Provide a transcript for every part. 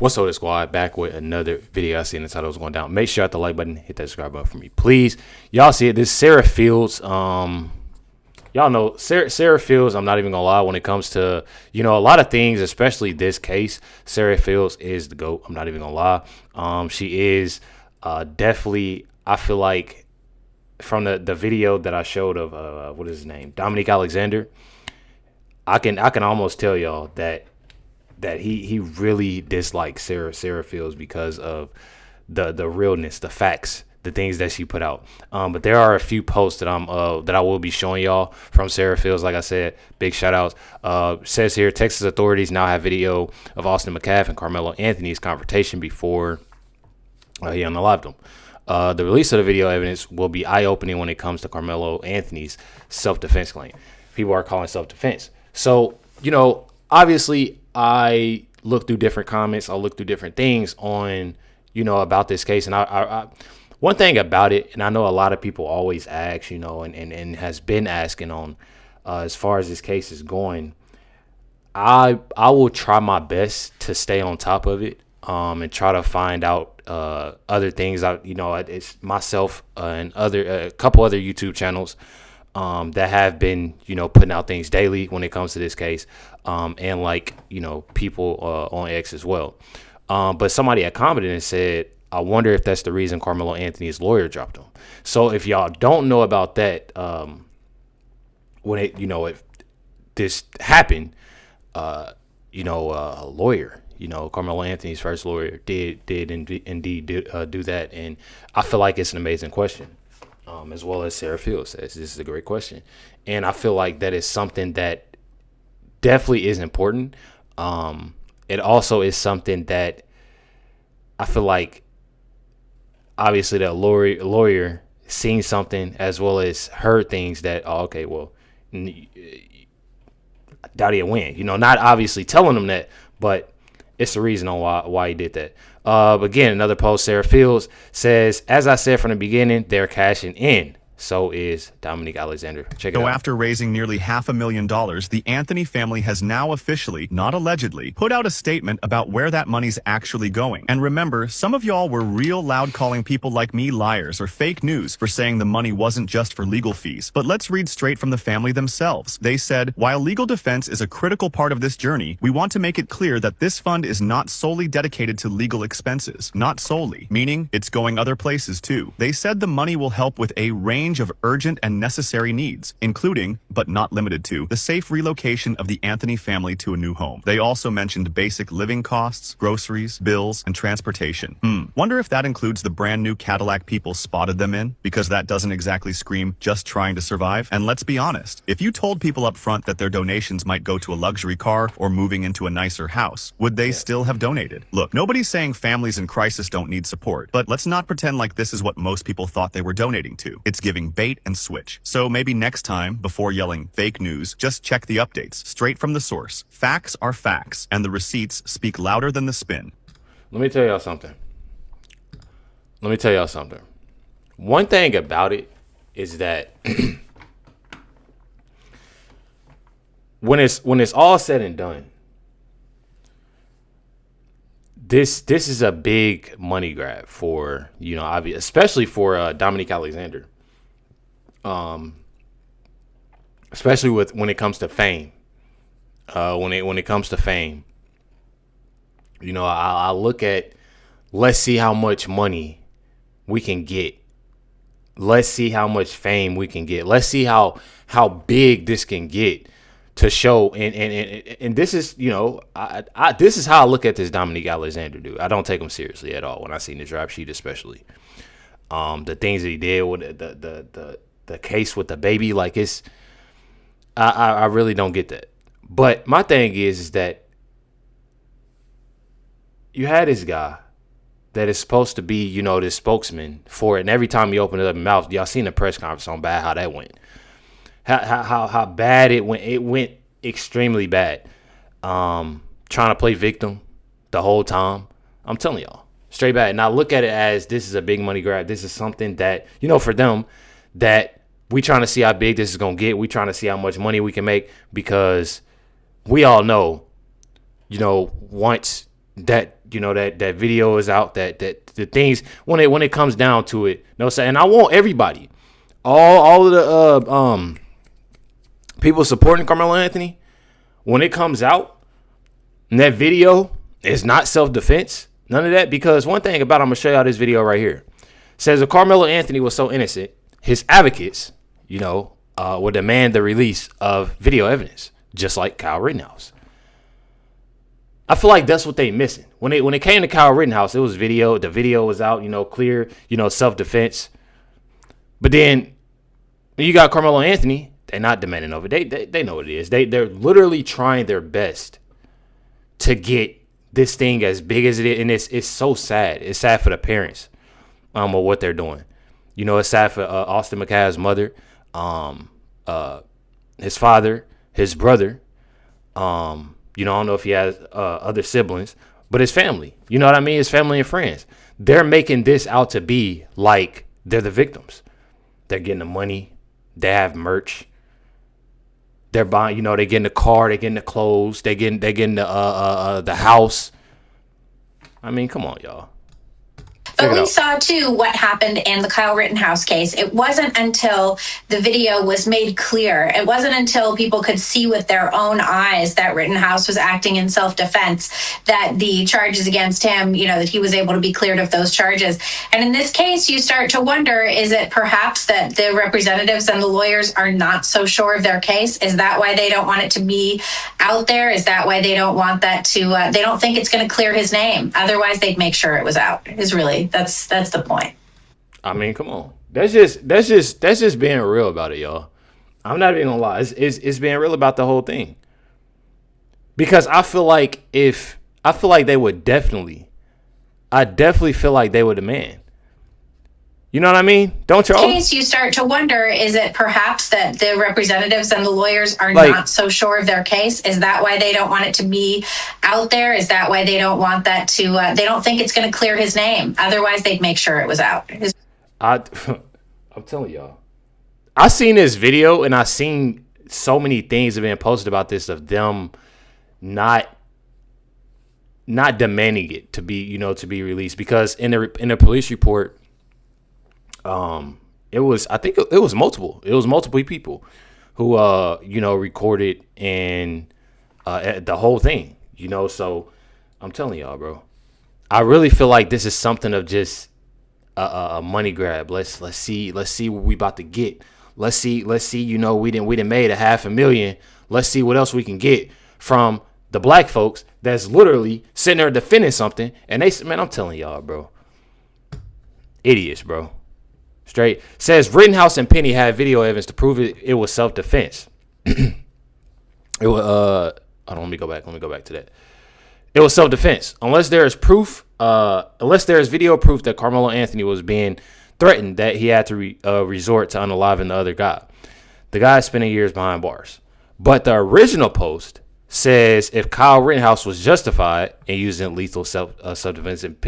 What's up, squad? Back with another video. I seen the title was going down. Make sure you hit the like button, hit that subscribe button for me, please. Y'all see it. This is Sarah Fields. Y'all know Sarah Fields. I'm not even gonna lie. When it comes to a lot of things, especially this case, Sarah Fields is the GOAT. I'm not even gonna lie. She is definitely. I feel like from the video that I showed of what is his name, Dominique Alexander. I can almost tell y'all that he really dislikes Sarah Fields because of the realness, the facts, the things that she put out. But there are a few posts that I will be showing y'all from Sarah Fields. Like I said, big shout outs. Says here, Texas authorities now have video of Austin McCaff and Karmelo Anthony's confrontation before he unalived them. The release of the video evidence will be eye-opening when it comes to Karmelo Anthony's self-defense claim. People are calling self-defense. So, obviously, I look through different comments. I look through different things on, about this case. And I one thing about it, and I know a lot of people always ask, and has been asking on as far as this case is going, I will try my best to stay on top of it and try to find out other things. It's myself and a couple other YouTube channels that have been, putting out things daily when it comes to this case, and people on X as well. But somebody had commented and said, I wonder if that's the reason Karmelo Anthony's lawyer dropped him. So if y'all don't know about that, if this happened, a lawyer, Karmelo Anthony's first lawyer did indeed do that. And I feel like it's an amazing question. As well as Sarah Fields says, this is a great question. And I feel like that is something that definitely is important. It also is something that I feel like, obviously, that lawyer seen something as well as heard things that, doubt he'll win. Not obviously telling them that, but it's the reason on why he did that. Again, another post, Sarah Fields says, as I said from the beginning, they're cashing in. So is Dominique Alexander. Check it out. So after raising nearly $500,000, the Anthony family has now officially, not allegedly, put out a statement about where that money's actually going. And remember, some of y'all were real loud calling people like me liars or fake news for saying the money wasn't just for legal fees. But let's read straight from the family themselves. They said, while legal defense is a critical part of this journey, we want to make it clear that this fund is not solely dedicated to legal expenses. Not solely, meaning it's going other places too. They said the money will help with a range of urgent and necessary needs, including, but not limited to, the safe relocation of the Anthony family to a new home. They also mentioned basic living costs, groceries, bills, and transportation. Wonder if that includes the brand new Cadillac people spotted them in, because that doesn't exactly scream just trying to survive. And let's be honest, if you told people up front that their donations might go to a luxury car or moving into a nicer house, would they still have donated? Look, nobody's saying families in crisis don't need support, but let's not pretend like this is what most people thought they were donating to. It's giving bait and switch. So maybe next time, before yelling fake news, just check the updates straight from the source. Facts are facts, and the receipts speak louder than the spin. Let me tell y'all something. One thing about it is that when it's all said and done, this is a big money grab for, especially for Dominique Alexander. Especially when it comes to fame. When it comes to fame, I look at, let's see how much money we can get. Let's see how much fame we can get. Let's see how big this can get to show. And this is, this is how I look at this Dominique Alexander dude. I don't take him seriously at all when I seen this rap sheet, especially. The things that he did with the case with the baby, I really don't get that. But my thing is that you had this guy that is supposed to be, this spokesman for it, and every time he opened up his mouth, y'all seen the press conference on how that went, how bad it went. It went extremely bad. Trying to play victim the whole time. I'm telling y'all, straight bad. And I look at it as this is a big money grab. This is something that, for them, that we trying to see how big this is going to get. We trying to see how much money we can make, because we all know, once that you know, that video is out, that the things, when it comes down to it, no, saying, and I want everybody, all of the people supporting Carmelo Anthony, when it comes out, and that video is not self-defense, none of that, because one thing about, I'm gonna show y'all this video right here, says if Carmelo Anthony was so innocent, his advocates, you know, would demand the release of video evidence, just like Kyle Rittenhouse. I feel like that's what they missing. When it came to Kyle Rittenhouse, it was video. The video was out, you know, clear, you know, self-defense. But then when you got Carmelo Anthony, they're not demanding of it. They know what it is. They're literally trying their best to get this thing as big as it is, and it's so sad. It's sad for the parents of what they're doing. You know, it's sad for Austin McCall's mother, his father, his brother. You know, I don't know if he has other siblings, but his family. You know what I mean? His family and friends. They're making this out to be like they're the victims. They're getting the money. They have merch. They're buying. You know, they're getting the car. They're getting the clothes. They're getting the house. I mean, come on, y'all. But we saw, too, what happened in the Kyle Rittenhouse case. It wasn't until the video was made clear. It wasn't until people could see with their own eyes that Rittenhouse was acting in self-defense that the charges against him, you know, that he was able to be cleared of those charges. And in this case, you start to wonder, is it perhaps that the representatives and the lawyers are not so sure of their case? Is that why they don't want it to be out there? Is that why they don't want that to, they don't think it's going to clear his name? Otherwise, they'd make sure it was out, is really. That's the point. I mean, come on. That's just being real about it, y'all. I'm not even gonna lie. It's being real about the whole thing. Because I definitely feel like they would demand. You know what I mean? Don't y'all? In case you start to wonder, is it perhaps that the representatives and the lawyers are not so sure of their case? Is that why they don't want it to be out there? Is that why they don't want that to, they don't think it's going to clear his name? Otherwise, they'd make sure it was out. I'm telling y'all. I seen this video and I seen so many things have been posted about this of them not demanding it to be, you know, to be released, because in the police report, it was multiple people who, you know, recorded and, the whole thing, you know, so I'm telling y'all, bro, I really feel like this is something of just a money grab. Let's see what we about to get. Let's see, you know, we didn't made $500,000. Let's see what else we can get from the black folks that's literally sitting there defending something. And man, I'm telling y'all, bro, idiots, bro. Straight. Says Rittenhouse and Penny had video evidence to prove it was self-defense. It was let me go back to that. It was self-defense. Unless there is video proof that Carmelo Anthony was being threatened, that he had to resort to unaliving the other guy. The guy is spending years behind bars. But the original post says if Kyle Rittenhouse was justified in using lethal self-defense, and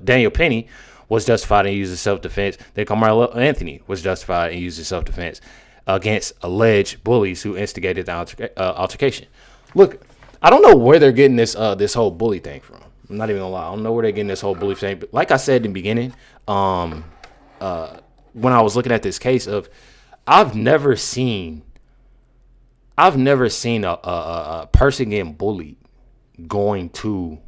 Daniel Penny was justified in using self-defense, then Carmelo Anthony was justified in using self-defense against alleged bullies who instigated the altercation. Look, I don't know where they're getting this whole bully thing from. I'm not even gonna lie. I don't know where they're getting this whole bully thing. But like I said in the beginning, when I was looking at this case of, I've never seen a person getting bullied going to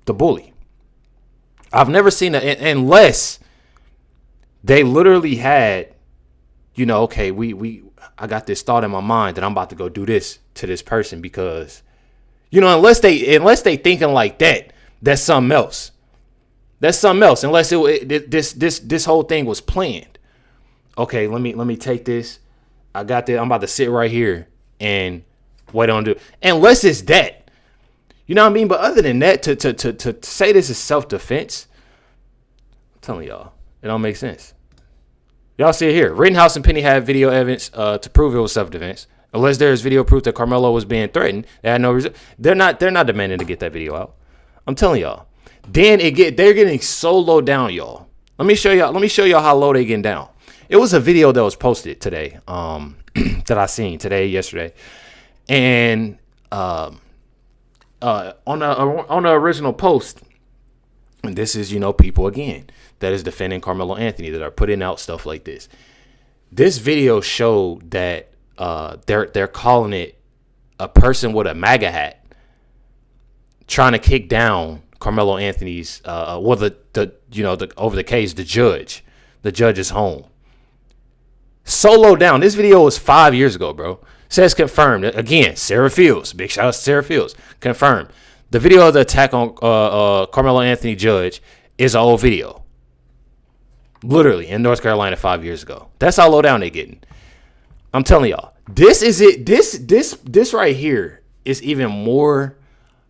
the bully. I've never seen it unless they literally had, you know, okay, I got this thought in my mind that I'm about to go do this to this person because, you know, unless they thinking like that, that's something else. That's something else. Unless this whole thing was planned. Okay, let me take this. I got that. I'm about to sit right here and wait on it. Unless it's that. You know what I mean? But other than that, to say this is self-defense, I'm telling y'all, it don't make sense. Y'all see it here. Rittenhouse and Penny had video evidence to prove it was self-defense. Unless there is video proof that Carmelo was being threatened, they had no reason. They're not demanding to get that video out. I'm telling y'all. Then they're getting so low down, y'all. Let me show y'all how low they getting down. It was a video that was posted today, that I seen yesterday, and on the original post, and this is, people again that is defending Karmelo Anthony that are putting out stuff like this. This video showed that they're calling it a person with a MAGA hat trying to kick down Karmelo Anthony's over the case, the judge. The judge is home. So low down. This video was 5 years ago, bro. Says confirmed. Again, Sarah Fields. Big shout out to Sarah Fields. Confirmed. The video of the attack on Karmelo Anthony judge is an old video. Literally in North Carolina 5 years ago. That's how low down they getting. I'm telling y'all. This is it. This right here is even more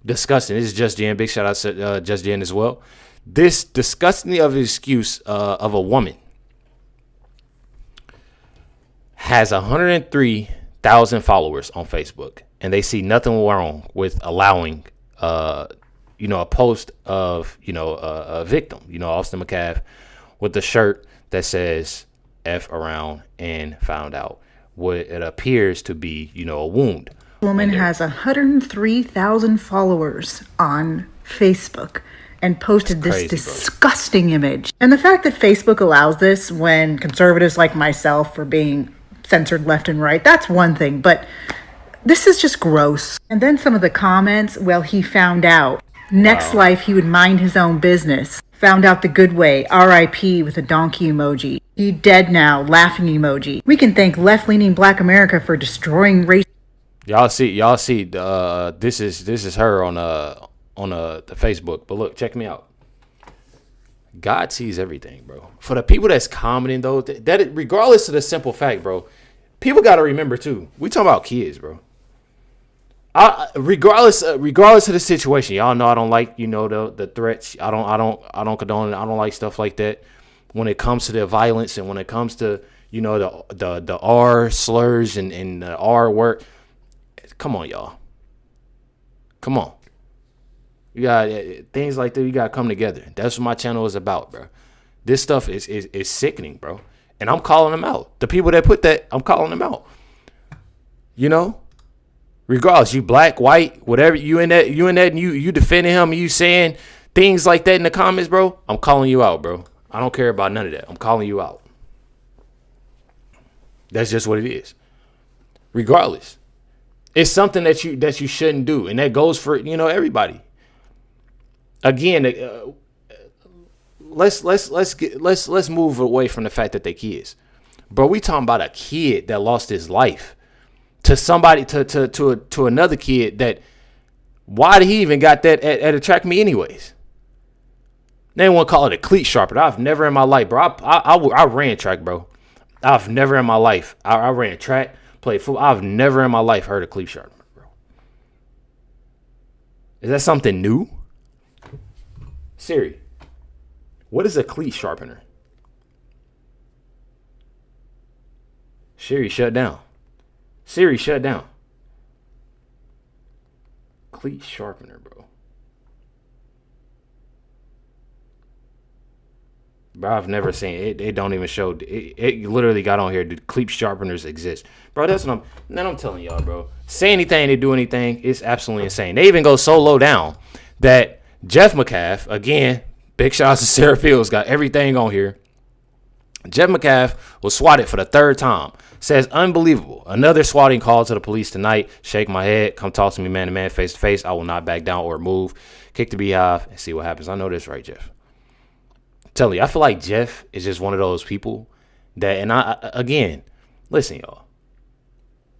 disgusting. This is Just Jen. Big shout out to Just Jen as well. This disgusting of an excuse of a woman has 103,000 followers on Facebook, and they see nothing wrong with allowing a post of a victim, Austin McCaff, with the shirt that says F around and found out what it appears to be, a wound. Woman has 103,000 followers on Facebook and posted this disgusting image. And the fact that Facebook allows this when conservatives like myself are being censored left and right, that's one thing, but this is just gross. And then some of the comments, well, he found out. Next life, he would mind his own business. Found out the good way, RIP with a donkey emoji. He dead now, laughing emoji. We can thank left-leaning Black America for destroying race. Y'all see, this is her on the Facebook. But look, check me out. God sees everything, bro. For the people that's commenting though, that regardless of the simple fact, bro, people got to remember too. We talking about kids, bro. Regardless of the situation, y'all know I don't like the threats. I don't condone it. I don't like stuff like that. When it comes to the violence and when it comes to the R slurs and the R word. Come on, y'all. Come on. You got things like that. You got to come together. That's what my channel is about, bro. This stuff is sickening, bro. And I'm calling them out. The people that put that, I'm calling them out. Regardless, you black, white, whatever, you in that, and you defending him, and you saying things like that in the comments, bro. I'm calling you out, bro. I don't care about none of that. I'm calling you out. That's just what it is. Regardless. It's something that you shouldn't do, and that goes for everybody. Again, let's move away from the fact that they're kids, bro. We talking about a kid that lost his life to somebody to another kid. That why did he even got that at a track meet anyways? They want to call it a cleat sharpener. I've never in my life, bro. I ran track, bro. I've never in my life. I ran track. Played football. I've never in my life heard of cleat sharpener, bro. Is that something new? Siri, what is a cleat sharpener? Siri, shut down. Siri, shut down. Cleat sharpener, bro. Bro, I've never seen it. It don't even show. It literally got on here. Do cleat sharpeners exist? Bro, that's what I'm telling y'all, bro. Say anything, they do anything. It's absolutely insane. They even go so low down that Jeff McCaff, again, big shout out to Sarah Fields, got everything on here. Jeff McCaff was swatted for the third time. Says, unbelievable. Another swatting call to the police tonight. Shake my head. Come talk to me man to man, face to face. I will not back down or move. Kick the beehive and see what happens. I know this, right, Jeff? Tell you, I feel like Jeff is just one of those people that, and again, listen, y'all.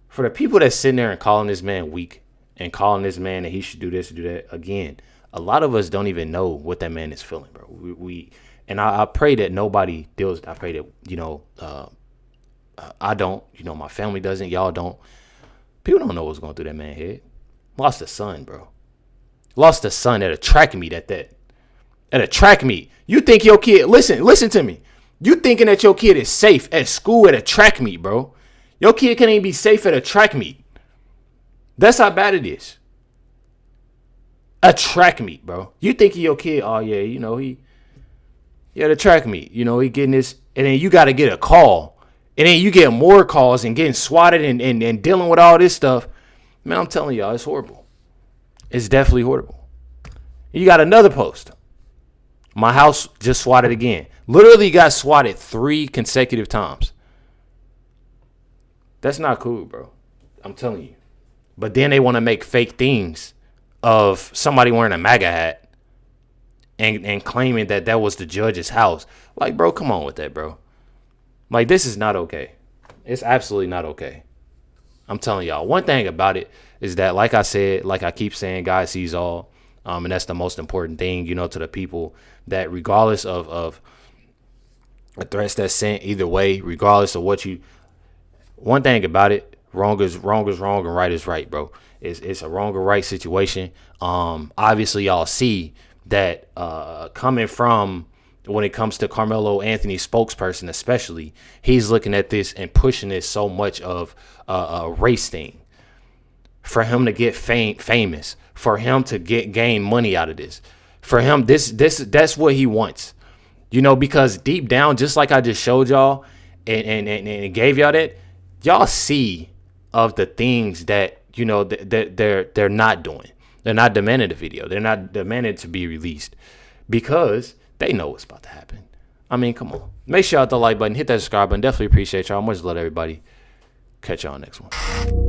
For the people that's sitting there and calling this man weak and calling this man that he should do this and do that, again, a lot of us don't even know what that man is feeling, bro. And I pray that nobody deals. I pray that I don't. My family doesn't. Y'all don't. People don't know what's going through that man's head. Lost a son, bro. Lost a son at a track meet at that. At a track meet. You think your kid, listen to me. You thinking that your kid is safe at school at a track meet, bro. Your kid can't even be safe at a track meet. That's how bad it is. A track meet, bro. You thinking your kid, oh yeah, he at a track meet. He getting this, and then you got to get a call. And then you get more calls and getting swatted and dealing with all this stuff. Man, I'm telling y'all, it's horrible. It's definitely horrible. You got another post. My house just swatted again. Literally got swatted 3 consecutive times. That's not cool, bro. I'm telling you. But then they want to make fake things of somebody wearing a MAGA hat and claiming that that was the judge's house. Like, bro, come on with that, bro. Like, this is not okay. It's absolutely not okay. I'm telling y'all. One thing about it is that, like I said, like I keep saying, God sees all. And that's the most important thing, you know, to the people, that regardless of the threats that's sent either way, regardless of what you, one thing about it, wrong is wrong and right is right, bro. It's a wrong or right situation. Obviously y'all see that coming from, when it comes to Karmelo Anthony's spokesperson, especially, he's looking at this and pushing this so much of a race thing for him to get famous, for him to gain money out of this, for him, that's what he wants, you know, because deep down, just like I just showed y'all and gave y'all that, y'all see of the things that, you know, that they're not doing. They're not demanding the video. They're not demanding to be released because they know what's about to happen. I mean, come on. Make sure you hit the like button, hit that subscribe button. Definitely appreciate y'all. Much love, everybody. Catch y'all next one.